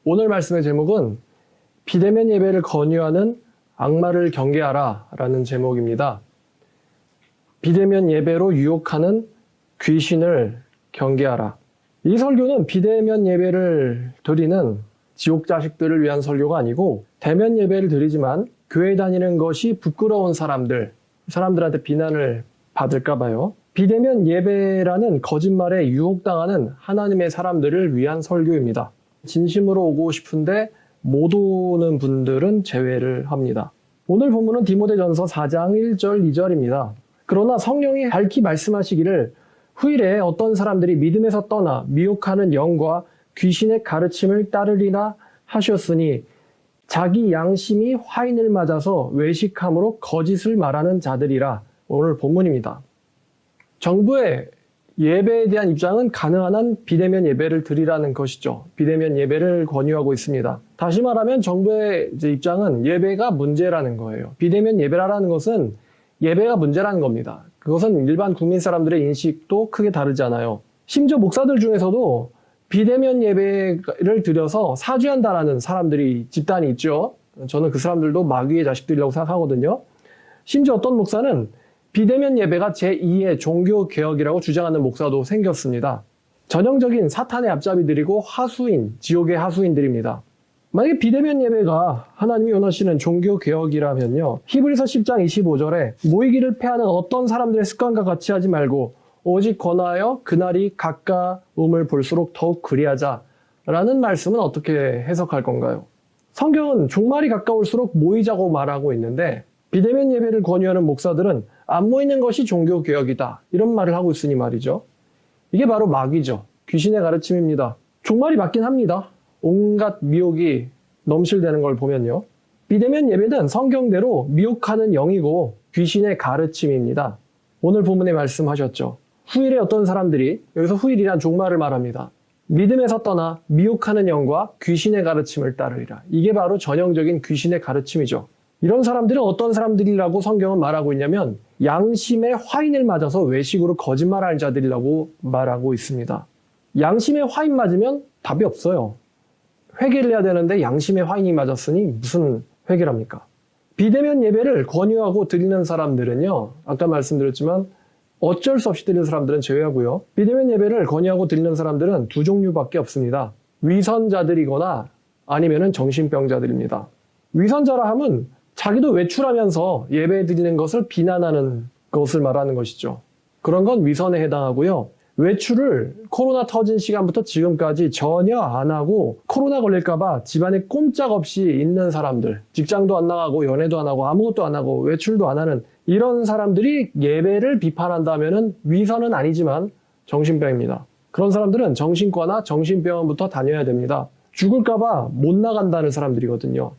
오늘 말씀의 제목은 비대면 예배를 권유하는 악마를 경계하라 라는 제목입니다. 비대면 예배로 유혹하는 귀신을 경계하라. 이 설교는 비대면 예배를 드리는 지옥 자식들을 위한 설교가 아니고 대면 예배를 드리지만 교회 다니는 것이 부끄러운 사람들한테 비난을 받을까 봐요. 비대면 예배라는 거짓말에 유혹당하는 하나님의 사람들을 위한 설교입니다. 진심으로 오고 싶은데 못 오는 분들은 제외를 합니다. 오늘 본문은 디모데전서 4장 1절 2절입니다. 그러나 성령이 밝히 말씀하시기를 후일에 어떤 사람들이 믿음에서 떠나 미혹하는 영과 귀신의 가르침을 따르리라 하셨으니 자기 양심이 화인을 맞아서 외식함으로 거짓을 말하는 자들이라. 오늘 본문입니다. 정부의 예배에 대한 입장은 가능한 한 비대면 예배를 드리라는 것이죠. 비대면 예배를 권유하고 있습니다. 다시 말하면 정부의 입장은 예배가 문제라는 거예요. 비대면 예배라는 것은 예배가 문제라는 겁니다. 그것은 일반 국민 사람들의 인식도 크게 다르지 않아요. 심지어 목사들 중에서도 비대면 예배를 드려서 사죄한다라는 집단이 있죠. 저는 그 사람들도 마귀의 자식들이라고 생각하거든요. 심지어 어떤 목사는 비대면 예배가 제2의 종교개혁이라고 주장하는 목사도 생겼습니다. 전형적인 사탄의 앞잡이들이고 지옥의 하수인들입니다. 만약에 비대면 예배가 하나님이 원하시는 종교개혁이라면요. 히브리서 10장 25절에 모이기를 패하는 어떤 사람들의 습관과 같이 하지 말고 오직 권하여 그날이 가까움을 볼수록 더욱 그리하자라는 말씀은 어떻게 해석할 건가요? 성경은 종말이 가까울수록 모이자고 말하고 있는데 비대면 예배를 권유하는 목사들은 안 모이는 것이 종교개혁이다 이런 말을 하고 있으니 말이죠. 이게 바로 마귀죠. 귀신의 가르침입니다. 종말이 맞긴 합니다. 온갖 미혹이 넘실대는 걸 보면요. 비대면 예배는 성경대로 미혹하는 영이고 귀신의 가르침입니다. 오늘 본문에 말씀하셨죠. 후일에 어떤 사람들이, 여기서 후일이란 종말을 말합니다. 믿음에서 떠나 미혹하는 영과 귀신의 가르침을 따르리라. 이게 바로 전형적인 귀신의 가르침이죠. 이런 사람들은 어떤 사람들이라고 성경은 말하고 있냐면 양심의 화인을 맞아서 외식으로 거짓말하는 자들이라고 말하고 있습니다. 양심의 화인 맞으면 답이 없어요. 회개를 해야 되는데 양심의 화인이 맞았으니 무슨 회개를 합니까? 비대면 예배를 권유하고 드리는 사람들은요. 아까 말씀드렸지만 어쩔 수 없이 드리는 사람들은 제외하고요. 비대면 예배를 권유하고 드리는 사람들은 두 종류밖에 없습니다. 위선자들이거나 아니면 정신병자들입니다. 위선자라 함은 자기도 외출하면서 예배 드리는 것을 비난하는 것을 말하는 것이죠. 그런 건 위선에 해당하고요. 외출을 코로나 터진 시간부터 지금까지 전혀 안 하고 코로나 걸릴까봐 집안에 꼼짝없이 있는 사람들, 직장도 안 나가고 연애도 안 하고 아무것도 안 하고 외출도 안 하는 이런 사람들이 예배를 비판한다면 위선은 아니지만 정신병입니다. 그런 사람들은 정신과나 정신병원부터 다녀야 됩니다. 죽을까봐 못 나간다는 사람들이거든요.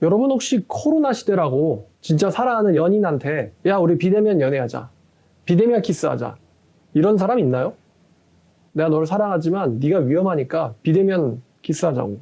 여러분 혹시 코로나 시대라고 진짜 사랑하는 연인한테 야 우리 비대면 연애하자, 비대면 키스하자 이런 사람 있나요? 내가 너를 사랑하지만 네가 위험하니까 비대면 키스하자고.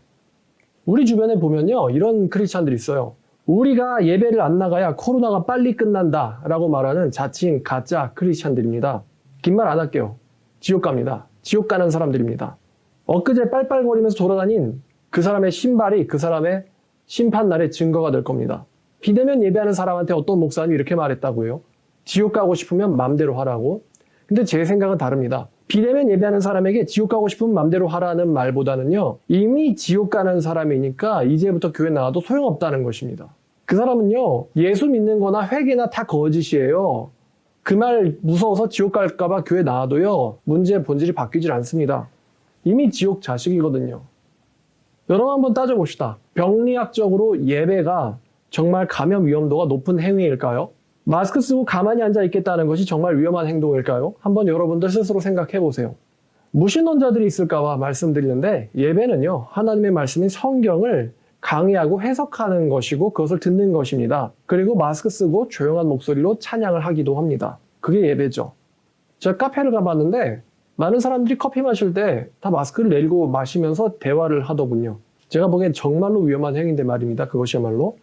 우리 주변에 보면요 이런 크리스찬들이 있어요. 우리가 예배를 안 나가야 코로나가 빨리 끝난다 라고 말하는 자칭 가짜 크리스찬들입니다. 긴 말 안 할게요. 지옥 갑니다. 지옥 가는 사람들입니다. 엊그제 빨빨거리면서 돌아다닌 그 사람의 신발이 그 사람의 심판날의 증거가 될 겁니다. 비대면 예배하는 사람한테 어떤 목사님이 이렇게 말했다고요. 지옥 가고 싶으면 맘대로 하라고. 근데 제 생각은 다릅니다. 비대면 예배하는 사람에게 지옥 가고 싶으면 맘대로 하라는 말보다는요. 이미 지옥 가는 사람이니까 이제부터 교회 나와도 소용없다는 것입니다. 그 사람은요. 예수 믿는 거나 회개나 다 거짓이에요. 그 말 무서워서 지옥 갈까 봐 교회 나와도요. 문제의 본질이 바뀌질 않습니다. 이미 지옥 자식이거든요. 여러분 한번 따져봅시다. 병리학적으로 예배가 정말 감염 위험도가 높은 행위일까요? 마스크 쓰고 가만히 앉아 있겠다는 것이 정말 위험한 행동일까요? 한번 여러분들 스스로 생각해 보세요. 무신론자들이 있을까 봐 말씀드리는데 예배는요. 하나님의 말씀인 성경을 강의하고 해석하는 것이고 그것을 듣는 것입니다. 그리고 마스크 쓰고 조용한 목소리로 찬양을 하기도 합니다. 그게 예배죠. 제가 카페를 가봤는데 많은 사람들이 커피 마실 때 다 마스크를 내리고 마시면서 대화를 하더군요. 제가 보기엔 정말로 위험한 행위인데 말입니다. 그것이야말로.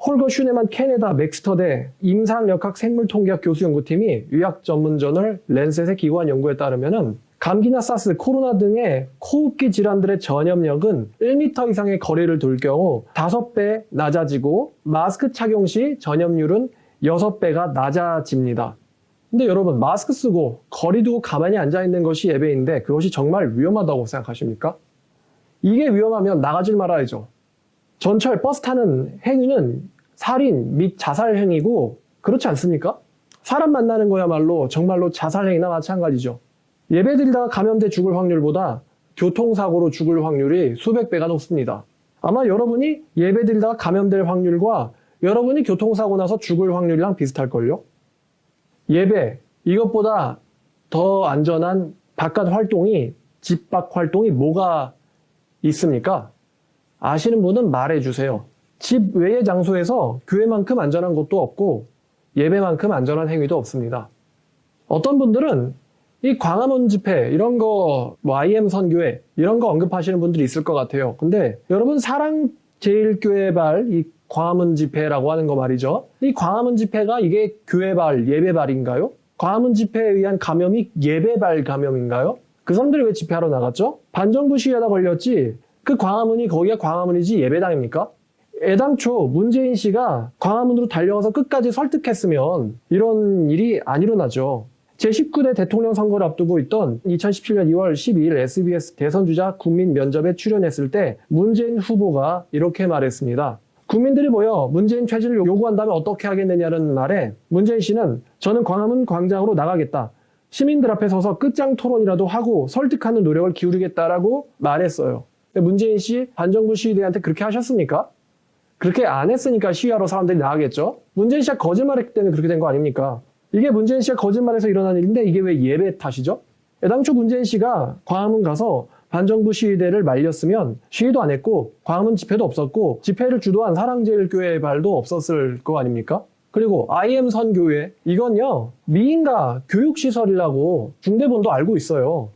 홀거 슈네만 캐네다 맥스터대 임상역학 생물통계학 교수연구팀이 의학 전문 저널 랜셋에 기고한 연구에 따르면 감기나 사스, 코로나 등의 호흡기 질환들의 전염력은 1m 이상의 거리를 둘 경우 5배 낮아지고 마스크 착용 시 전염률은 6배가 낮아집니다. 근데 여러분, 마스크 쓰고 거리 두고 가만히 앉아있는 것이 예배인데 그것이 정말 위험하다고 생각하십니까? 이게 위험하면 나가질 말아야죠. 전철, 버스 타는 행위는 살인 및 자살 행위고 그렇지 않습니까? 사람 만나는 거야말로 정말로 자살 행위나 마찬가지죠. 예배드리다가 감염돼 죽을 확률보다 교통사고로 죽을 확률이 수백 배가 높습니다. 아마 여러분이 예배드리다가 감염될 확률과 여러분이 교통사고 나서 죽을 확률이랑 비슷할걸요? 예배, 이것보다 더 안전한 바깥 활동이, 집 밖 활동이 뭐가 있습니까? 아시는 분은 말해주세요. 집 외의 장소에서 교회만큼 안전한 곳도 없고 예배만큼 안전한 행위도 없습니다. 어떤 분들은 이 광화문 집회 이런 거 IM 선교회 이런 거 언급하시는 분들이 있을 것 같아요. 근데 여러분, 사랑제일교회발 이 광화문 집회라고 하는 거 말이죠. 이 광화문 집회가 이게 교회발, 예배발인가요? 광화문 집회에 의한 감염이 예배발 감염인가요? 그 사람들이 왜 집회하러 나갔죠? 반정부 시위하다 걸렸지. 그 광화문이 거기가 광화문이지 예배당입니까? 애당초 문재인 씨가 광화문으로 달려가서 끝까지 설득했으면 이런 일이 안 일어나죠. 제19대 대통령 선거를 앞두고 있던 2017년 2월 12일 SBS 대선주자 국민 면접에 출연했을 때 문재인 후보가 이렇게 말했습니다. 국민들이 모여 문재인 퇴진을 요구한다면 어떻게 하겠느냐는 말에 문재인 씨는 저는 광화문 광장으로 나가겠다. 시민들 앞에 서서 끝장 토론이라도 하고 설득하는 노력을 기울이겠다라고 말했어요. 문재인 씨 반정부 시위대한테 그렇게 하셨습니까? 그렇게 안 했으니까 시위하러 사람들이 나가겠죠? 문재인 씨가 거짓말했기 때문에 그렇게 된 거 아닙니까? 이게 문재인 씨가 거짓말해서 일어난 일인데 이게 왜 예배 탓이죠? 애당초 문재인 씨가 광화문 가서 반정부 시위대를 말렸으면 시위도 안 했고 광화문 집회도 없었고 집회를 주도한 사랑제일교회 발도 없었을 거 아닙니까? 그리고 IM 선교회, 이건요 미인가 교육시설이라고 중대본도 알고 있어요.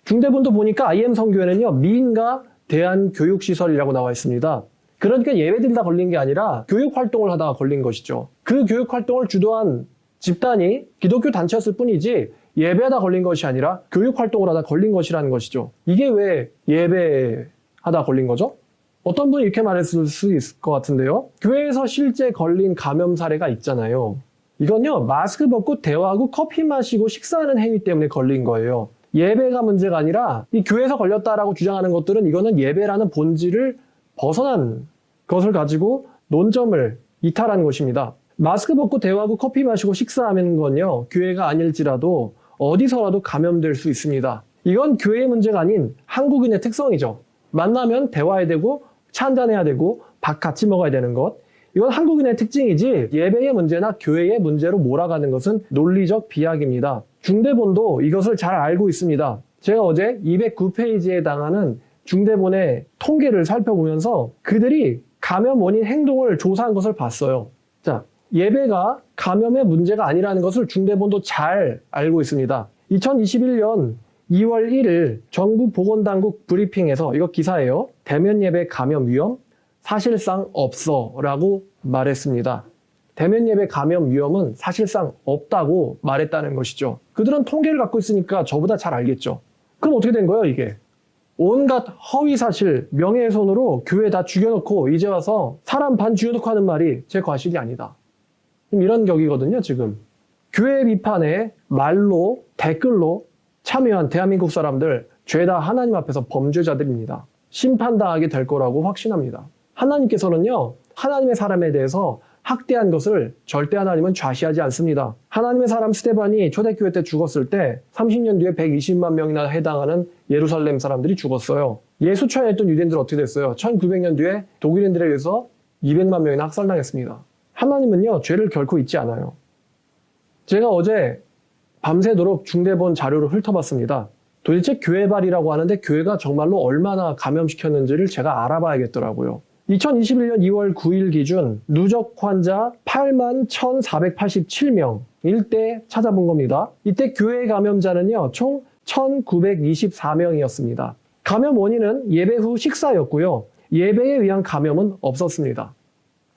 중대본도 보니까 IM 선교회는요 미인가 대한교육시설이라고 나와 있습니다. 그러니까 예배드리다 걸린 게 아니라 교육활동을 하다가 걸린 것이죠. 그 교육활동을 주도한 집단이 기독교 단체였을 뿐이지 예배하다 걸린 것이 아니라 교육활동을 하다 걸린 것이라는 것이죠. 이게 왜 예배하다 걸린 거죠? 어떤 분이 이렇게 말했을 수 있을 것 같은데요. 교회에서 실제 걸린 감염 사례가 있잖아요. 이건요 마스크 벗고 대화하고 커피 마시고 식사하는 행위 때문에 걸린 거예요. 예배가 문제가 아니라 이 교회에서 걸렸다라고 주장하는 것들은 이거는 예배라는 본질을 벗어난 것을 가지고 논점을 이탈한 것입니다. 마스크 벗고 대화하고 커피 마시고 식사하는 건요 교회가 아닐지라도 어디서라도 감염될 수 있습니다. 이건 교회의 문제가 아닌 한국인의 특성이죠. 만나면 대화해야 되고 차 한잔해야 되고 밥 같이 먹어야 되는 것, 이건 한국인의 특징이지 예배의 문제나 교회의 문제로 몰아가는 것은 논리적 비약입니다. 중대본도 이것을 잘 알고 있습니다. 제가 어제 209페이지에 해당하는 중대본의 통계를 살펴보면서 그들이 감염 원인 행동을 조사한 것을 봤어요. 자, 예배가 감염의 문제가 아니라는 것을 중대본도 잘 알고 있습니다. 2021년 2월 1일 전국보건당국 브리핑에서, 이거 기사예요. 대면 예배 감염 위험 사실상 없어 라고 말했습니다. 대면 예배 감염 위험은 사실상 없다고 말했다는 것이죠. 그들은 통계를 갖고 있으니까 저보다 잘 알겠죠. 그럼 어떻게 된 거예요 이게? 온갖 허위사실, 명예훼손으로 교회 다 죽여놓고 이제 와서 사람 반 죽여놓고 하는 말이 제 과실이 아니다. 이런 격이거든요 지금. 교회 비판에 말로 댓글로 참여한 대한민국 사람들 죄다 하나님 앞에서 범죄자들입니다. 심판당하게 될 거라고 확신합니다. 하나님께서는요 하나님의 사람에 대해서 학대한 것을 절대 하나님은 좌시하지 않습니다. 하나님의 사람 스데반이 초대교회 때 죽었을 때 30년 뒤에 120만 명이나 해당하는 예루살렘 사람들이 죽었어요. 예수 초연했던 유대인들 어떻게 됐어요? 1900년 뒤에 독일인들에 의해서 200만 명이나 학살당했습니다. 하나님은요 죄를 결코 잊지 않아요. 제가 어제 밤새도록 중대본 자료를 훑어봤습니다. 도대체 교회발이라고 하는데 교회가 정말로 얼마나 감염시켰는지를 제가 알아봐야겠더라고요. 2021년 2월 9일 기준 누적 환자 81,487명 때 찾아본 겁니다. 이때 교회 감염자는요 총 1,924명이었습니다. 감염 원인은 예배 후 식사였고요. 예배에 의한 감염은 없었습니다.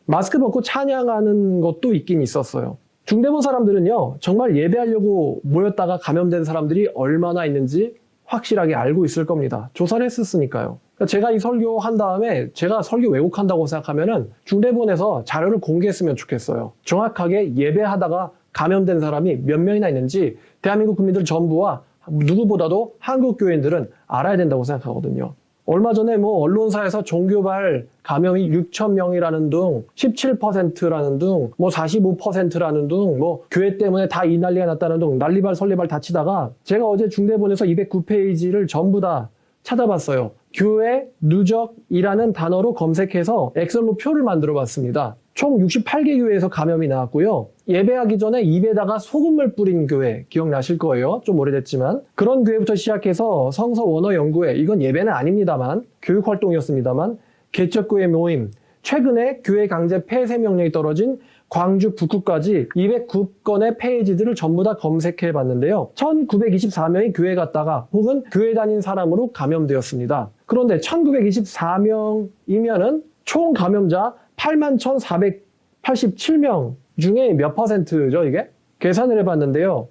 마스크 벗고 찬양하는 것도 있긴 있었어요. 중대본 사람들은요, 정말 예배하려고 모였다가 감염된 사람들이 얼마나 있는지 확실하게 알고 있을 겁니다. 조사를 했었으니까요. 그러니까 제가 이 설교 한 다음에 제가 설교 왜곡한다고 생각하면은 중대본에서 자료를 공개했으면 좋겠어요. 정확하게 예배하다가 감염된 사람이 몇 명이나 있는지 대한민국 국민들 전부와 누구보다도 한국 교인들은 알아야 된다고 생각하거든요. 얼마 전에 언론사에서 종교발 감염이 6천 명이라는 등 17%라는 등 45%라는 등 교회 때문에 다 이 난리가 났다는 등 난리발 설리발 다 치다가 제가 어제 중대본에서 209페이지를 전부 다 찾아봤어요. 교회 누적이라는 단어로 검색해서 엑셀로 표를 만들어 봤습니다. 총 68개 교회에서 감염이 나왔고요. 예배하기 전에 입에다가 소금을 뿌린 교회 기억나실 거예요. 좀 오래됐지만 그런 교회부터 시작해서 성서 원어 연구회, 이건 예배는 아닙니다만 교육활동이었습니다만 개척교회 모임, 최근에 교회 강제 폐쇄 명령이 떨어진 광주 북구까지 209건의 페이지들을 전부 다 검색해 봤는데요. 1924명이 교회 갔다가 혹은 교회 다닌 사람으로 감염되었습니다. 그런데 1924명이면은 총 감염자 81,487명 중에 몇 퍼센트죠, 이게? 계산을 해봤는데요.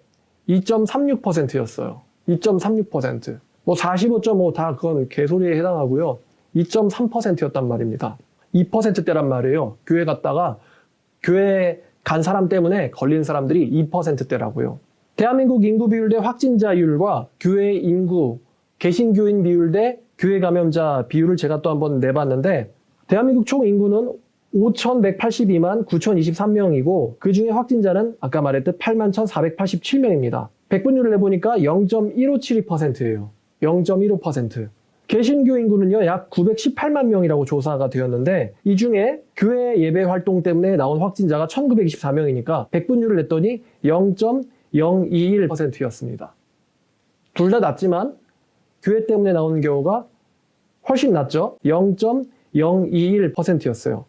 2.36%였어요. 2.36%. 45.5 다 그건 개소리에 해당하고요. 2.3%였단 말입니다. 2%대란 말이에요. 교회 갔다가 교회에 간 사람 때문에 걸린 사람들이 2%대라고요. 대한민국 인구 비율 대 확진자율과 교회 인구, 개신교인 비율 대 교회 감염자 비율을 제가 또 한번 내봤는데 대한민국 총 인구는 5,182만 9,023명이고 그 중에 확진자는 아까 말했듯 81,487명입니다. 백분율을 내보니까 0.1572%예요. 0.15%. 개신교 인구는요, 약 918만 명이라고 조사가 되었는데 이 중에 교회 예배 활동 때문에 나온 확진자가 1924명이니까 백분율을 냈더니 0.021%였습니다. 둘 다 낮지만 교회 때문에 나오는 경우가 훨씬 낮죠. 0.021%였어요.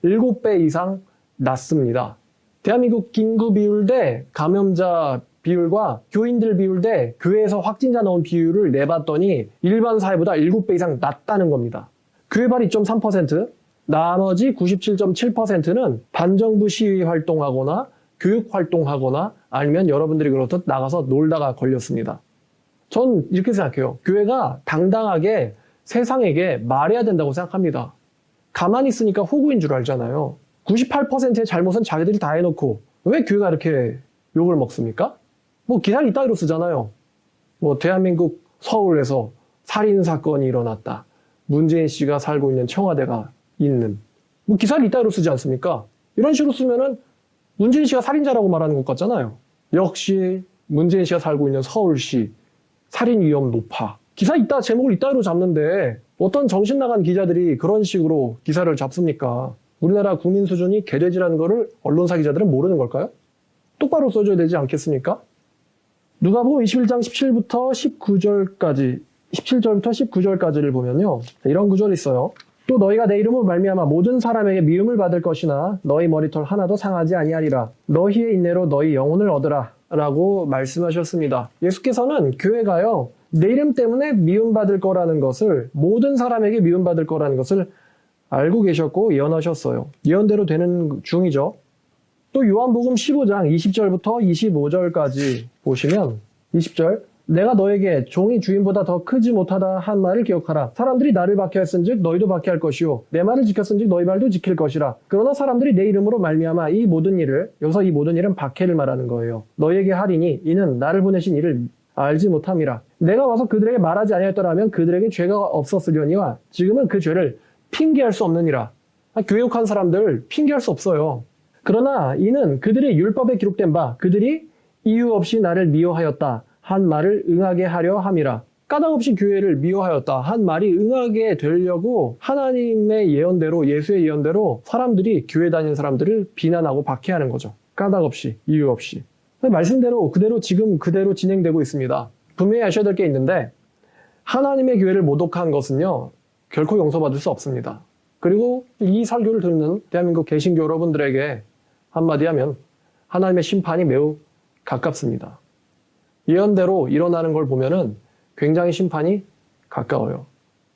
7배 이상 낮습니다. 대한민국 인구 비율 대 감염자 비율과 교인들 비율 대 교회에서 확진자 나온 비율을 내봤더니 일반 사회보다 7배 이상 낮다는 겁니다. 교회발 2.3%, 나머지 97.7%는 반정부 시위 활동하거나 교육 활동하거나 아니면 여러분들이 그렇듯 나가서 놀다가 걸렸습니다. 전 이렇게 생각해요. 교회가 당당하게 세상에게 말해야 된다고 생각합니다. 가만히 있으니까 호구인 줄 알잖아요. 98%의 잘못은 자기들이 다 해놓고 왜 교회가 이렇게 욕을 먹습니까? 기사를 이따위로 쓰잖아요. 대한민국 서울에서 살인사건이 일어났다. 문재인 씨가 살고 있는 청와대가 있는. 기사를 이따위로 쓰지 않습니까? 이런 식으로 쓰면은 문재인 씨가 살인자라고 말하는 것 같잖아요. 역시 문재인 씨가 살고 있는 서울시 살인 위험 높아. 기사 제목을 이따위로 잡는데 어떤 정신 나간 기자들이 그런 식으로 기사를 잡습니까? 우리나라 국민 수준이 개돼지라는 거를 언론사 기자들은 모르는 걸까요? 똑바로 써줘야 되지 않겠습니까? 누가복음 21장 17절부터 19절까지를 보면요. 이런 구절이 있어요. 또 너희가 내 이름으로 말미암아 모든 사람에게 미움을 받을 것이나 너희 머리털 하나도 상하지 아니하리라. 너희의 인내로 너희 영혼을 얻으라. 라고 말씀하셨습니다. 예수께서는 교회가요. 내 이름 때문에 미움받을 거라는 것을, 모든 사람에게 미움받을 거라는 것을 알고 계셨고 예언하셨어요. 예언대로 되는 중이죠. 또 요한복음 15장 20절부터 25절까지 보시면 20절 내가 너에게 종이 주인보다 더 크지 못하다 한 말을 기억하라. 사람들이 나를 박해했은즉 너희도 박해할 것이요 내 말을 지켰은즉 너희 말도 지킬 것이라. 그러나 사람들이 내 이름으로 말미암아 이 모든 일을, 여기서 이 모든 일은 박해를 말하는 거예요. 너희에게 하리니 이는 나를 보내신 이를 알지 못함이라. 내가 와서 그들에게 말하지 아니하였더라면 그들에게 죄가 없었으려니와 지금은 그 죄를 핑계할 수 없느니라. 교육한 사람들 핑계할 수 없어요. 그러나 이는 그들의 율법에 기록된 바 그들이 이유 없이 나를 미워하였다 한 말을 응하게 하려 함이라. 까닭 없이 교회를 미워하였다 한 말이 응하게 되려고 하나님의 예언대로, 예수의 예언대로 사람들이 교회 다니는 사람들을 비난하고 박해하는 거죠. 까닭 없이, 이유 없이. 말씀대로 그대로 지금 그대로 진행되고 있습니다. 분명히 아셔야 될 게 있는데 하나님의 교회를 모독한 것은요. 결코 용서받을 수 없습니다. 그리고 이 설교를 듣는 대한민국 개신교 여러분들에게 한마디 하면 하나님의 심판이 매우 가깝습니다. 예언대로 일어나는 걸 보면은 굉장히 심판이 가까워요.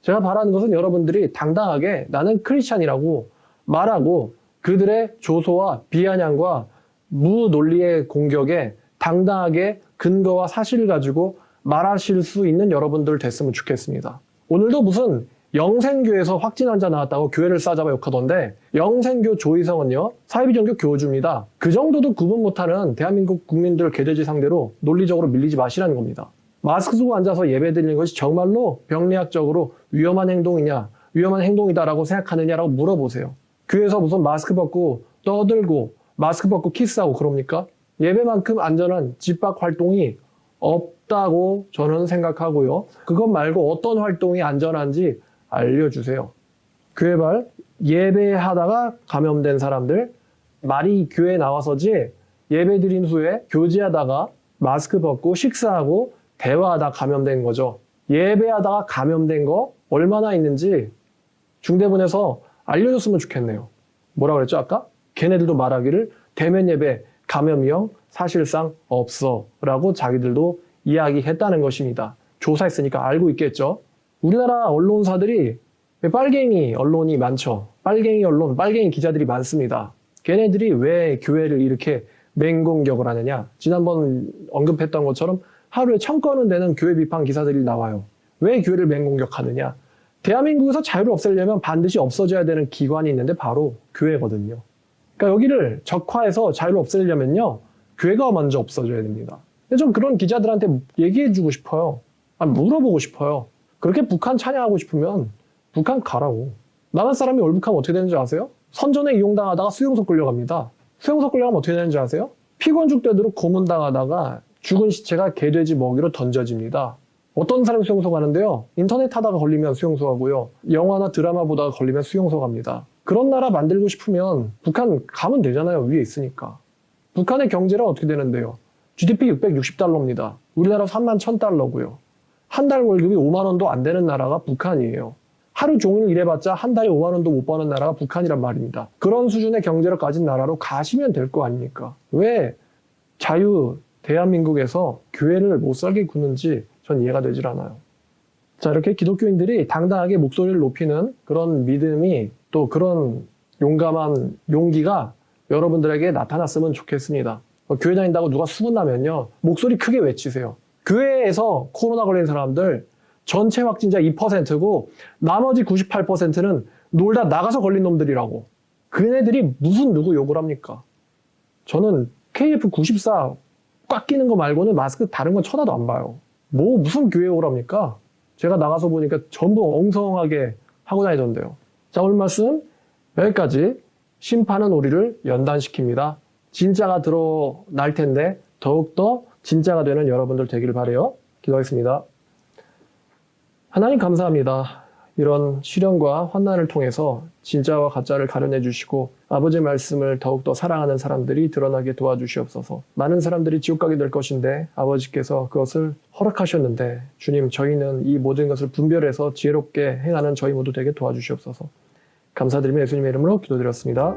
제가 바라는 것은 여러분들이 당당하게 나는 크리스찬이라고 말하고 그들의 조소와 비아냥과 무논리의 공격에 당당하게 근거와 사실을 가지고 말하실 수 있는 여러분들 됐으면 좋겠습니다. 오늘도 무슨 영생교에서 확진 환자 나왔다고 교회를 싸잡아 욕하던데, 영생교 조이성은요 사회비전교 교주입니다. 그 정도도 구분 못하는 대한민국 국민들 개돼지 상대로 논리적으로 밀리지 마시라는 겁니다. 마스크 쓰고 앉아서 예배 드리는 것이 정말로 병리학적으로 위험한 행동이냐, 위험한 행동이다라고 생각하느냐라고 물어보세요. 교회에서 무슨 마스크 벗고 떠들고 마스크 벗고 키스하고 그럽니까? 예배만큼 안전한 집 밖 활동이 없다고 저는 생각하고요. 그것 말고 어떤 활동이 안전한지 알려주세요. 교회발 예배하다가 감염된 사람들, 말이 교회에 나와서지 예배 드린 후에 교제하다가 마스크 벗고 식사하고 대화하다 감염된 거죠. 예배하다가 감염된 거 얼마나 있는지 중대본에서 알려줬으면 좋겠네요. 뭐라 그랬죠 아까? 걔네들도 말하기를 대면 예배 감염 위험 사실상 없어 라고 자기들도 이야기했다는 것입니다. 조사했으니까 알고 있겠죠. 우리나라 언론사들이 빨갱이 언론이 많죠. 빨갱이 언론, 빨갱이 기자들이 많습니다. 걔네들이 왜 교회를 이렇게 맹공격을 하느냐. 지난번 언급했던 것처럼 하루에 1000건은 되는 교회 비판 기사들이 나와요. 왜 교회를 맹공격하느냐. 대한민국에서 자유를 없애려면 반드시 없어져야 되는 기관이 있는데 바로 교회거든요. 그러니까 여기를 적화해서 자유를 없애려면요, 교회가 먼저 없어져야 됩니다. 근데 좀 그런 기자들한테 얘기해주고 싶어요. 물어보고 싶어요. 그렇게 북한 찬양하고 싶으면 북한 가라고. 나간 사람이 월북하면 어떻게 되는지 아세요? 선전에 이용당하다가 수용소 끌려갑니다. 수용소 끌려가면 어떻게 되는지 아세요? 피곤 죽되도록 고문당하다가 죽은 시체가 개돼지 먹이로 던져집니다. 어떤 사람이 수용소 가는데요, 인터넷 하다가 걸리면 수용소 가고요, 영화나 드라마 보다가 걸리면 수용소 갑니다. 그런 나라 만들고 싶으면 북한 가면 되잖아요. 위에 있으니까. 북한의 경제는 어떻게 되는데요? GDP 660달러입니다. 우리나라 31,000달러고요. 한 달 월급이 5만 원도 안 되는 나라가 북한이에요. 하루 종일 일해봤자 한 달에 5만 원도 못 버는 나라가 북한이란 말입니다. 그런 수준의 경제를 가진 나라로 가시면 될 거 아닙니까? 왜 대한민국에서 교회를 못 살게 구는지 전 이해가 되질 않아요. 자, 이렇게 기독교인들이 당당하게 목소리를 높이는 그런 믿음이, 또 그런 용감한 용기가 여러분들에게 나타났으면 좋겠습니다. 교회 다닌다고 누가 수군나면요, 목소리 크게 외치세요. 교회에서 코로나 걸린 사람들 전체 확진자 2%고 나머지 98%는 놀다 나가서 걸린 놈들이라고. 그네들이 무슨 누구 욕을 합니까? 저는 KF94 꽉 끼는 거 말고는 마스크 다른 건 쳐다도 안 봐요. 무슨 교회 오랍니까? 제가 나가서 보니까 전부 엉성하게 하고 다니던데요. 자, 오늘 말씀 여기까지. 심판은 우리를 연단시킵니다. 진짜가 드러날 텐데 더욱더 진짜가 되는 여러분들 되기를 바라요. 기도하겠습니다. 하나님 감사합니다. 이런 시련과 환난을 통해서 진짜와 가짜를 가려내 주시고 아버지의 말씀을 더욱더 사랑하는 사람들이 드러나게 도와주시옵소서. 많은 사람들이 지옥 가게 될 것인데 아버지께서 그것을 허락하셨는데, 주님, 저희는 이 모든 것을 분별해서 지혜롭게 행하는 저희 모두 되게 도와주시옵소서. 감사드리며 예수님의 이름으로 기도드렸습니다.